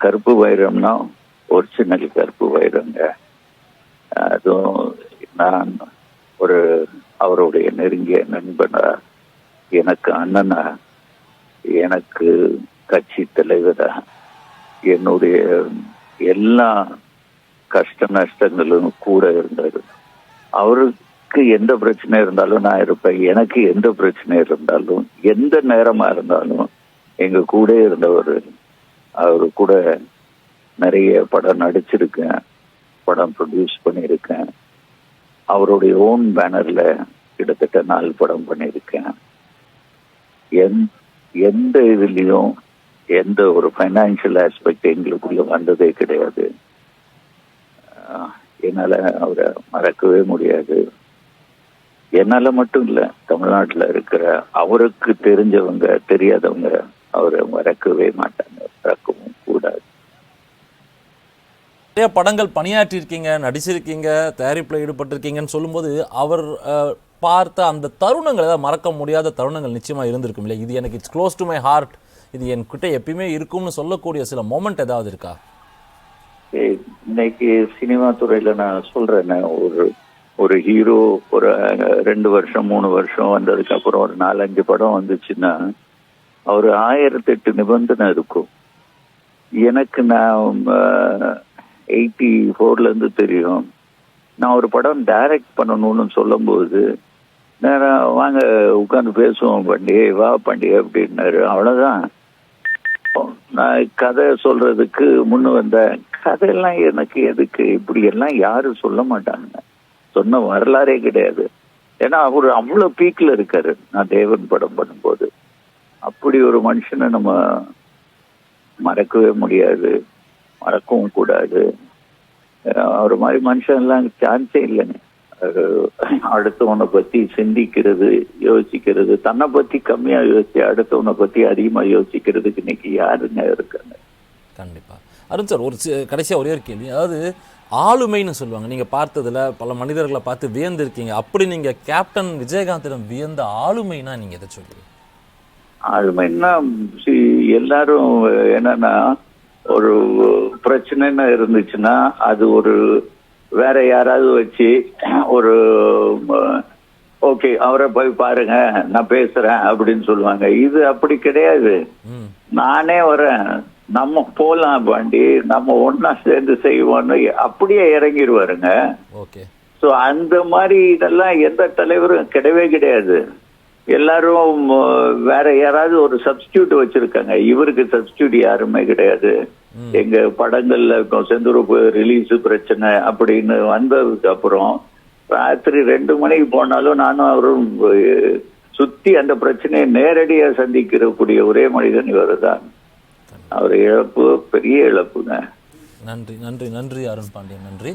கருப்பு வைரம்னா ஒரிஜினல் கருப்பு வைரங்க. அதுவும் நான் ஒரு அவருடைய நெருங்கிய நண்பனா, எனக்கு அண்ணனா, எனக்கு கட்சி தலைவரா, என்னுடைய எல்லா கஷ்ட நஷ்டங்களும் கூட இருந்தாரு. அவருக்கு எந்த பிரச்சனை இருந்தாலும் நான் இருப்பேன். எனக்கு எந்த பிரச்சனை இருந்தாலும் எந்த நேரமா இருந்தாலும் எங்க கூட இருந்தவர். அவரு கூட நிறைய படம் நடிச்சிருக்கேன், படம் ப்ரொடியூஸ் பண்ணியிருக்கேன். அவருடைய ஓன் பேனர்ல கிட்டத்தட்ட 4 படம் பண்ணியிருக்கேன். எந்த இதுலயும் எந்த ஒரு ஃபைனான்சியல் ஆஸ்பெக்ட் எங்களுக்குள்ள வந்ததே கிடையாது. என்னால அவரை மறக்கவே முடியாது. என்னால மட்டும் இல்ல, தமிழ்நாட்டுல இருக்கிற அவருக்கு தெரிஞ்சவங்க தெரியாதவங்க அவரை மறக்கவே மாட்டாங்க, மறக்கவும் கூடாது. நிறைய படங்கள் பணியாற்றிருக்கீங்க, நடிச்சிருக்கீங்க, தயாரிப்பில் ஈடுபட்டிருக்கீங்கன்னு சொல்லும்போது அவர் பார்த்த அந்த தருணங்கள், ஏதாவது மறக்க முடியாத தருணங்கள் நிச்சயமா இருந்திருக்கும் இல்லையா? இது எனக்கு it's close to my heart, இது என்கிட்ட எப்பயுமே இருக்கும்னு சொல்லக்கூடிய சில மொமெண்ட் ஏதாவது இருக்கா? இன்னைக்கு சினிமா துறையில நான் சொல்றேன், ஒரு ஹீரோ ஒரு 2 வருஷம் 3 வருஷம் வந்ததுக்கு அப்புறம் ஒரு 4-5 படம் வந்துச்சுன்னா ஒரு 1008 நிபந்தனை இருக்கும். எனக்கு நான் 84 இருந்து தெரியும். நான் ஒரு படம் டைரக்ட் பண்ணணும்னு சொல்லும் போது நேரம் வாங்க உட்காந்து பேசுவோம் பண்டி, வா பண்டி அப்படின்னாரு. அவ்வளவுதான். நான் கதை சொல்றதுக்கு முன்னு வந்தேன். கதையெல்லாம் எனக்கு எதுக்கு, இப்படி எல்லாம் யாரும் சொல்ல மாட்டாங்க, சொன்ன வரலாறே கிடையாது. ஏன்னா அவரு அவ்வளவு பீக்ல இருக்காரு. நான் தேவன் படம் பண்ணும்போது அப்படி ஒரு மனுஷனை நம்ம மறக்கவே முடியாது, மறக்கவும் கூடாது. அவர் மாதிரி மனுஷன் எல்லாம் சான்ஸே இல்லைங்க. அடுத்தவனை பத்தி சிந்திக்கிறது, யோசிக்கிறது, தன்னை பத்தி கம்மியா யோசிச்சு அடுத்தவனை பத்தி அதிகமா யோசிக்கிறதுக்கு இன்னைக்கு யாருங்க இருக்காங்க? கண்டிப்பா. அருண் சார், ஒரு கடைசியா ஒரே ஒரு கேள்வி. அதாவது ஆளுமைன்னு சொல்லுவாங்க, நீங்க பார்த்ததுல பல மனிதர்களை பார்த்து வியந்திருக்கீங்க. அப்படி நீங்க கேப்டன் விஜயகாந்திடம் வியந்த ஆளுமைனா நீங்க எதை சொல்றீங்க? ஆளுமைன்னா எல்லாரும் என்னன்னா, ஒரு பிரச்சனைன்னு இருந்துச்சுன்னா அது ஒரு வேற யாராவது வச்சு ஒரு ஓகே அவரை போய் பாருங்க நான் பேசுறேன் அப்படின்னு சொல்லுவாங்க. இது அப்படி கிடையாது. நானே வரேன், நம்ம போலாம் பாண்டி, நம்ம ஒன்னா சேர்ந்து செய்வோம்னு அப்படியே இறங்கிடுவாருங்க. சோ அந்த மாதிரி இதெல்லாம் எந்த தலைவரும் கிடையவே கிடையாது. எல்லாரும் வேற யாராவது ஒரு சப்ஸ்டியூட் வச்சிருக்காங்க. இவருக்கு சப்ஸ்டியூட் யாருமே கிடையாது. எங்க படங்கள்ல செந்தூர் ரிலீஸ் பிரச்சனை அப்படின்னு வந்ததுக்கு அப்புறம் ராத்திரி 2 மணிக்கு போனாலும் நானும் அவரும் சுத்தி அந்த பிரச்சனையை நேரடியா சந்திக்கிறக்கூடிய ஒரே மனிதன் இவர்தான். அவர் இழப்பு பெரிய இழப்புங்க. நன்றி நன்றி நன்றி அருண் பாண்டியன், நன்றி.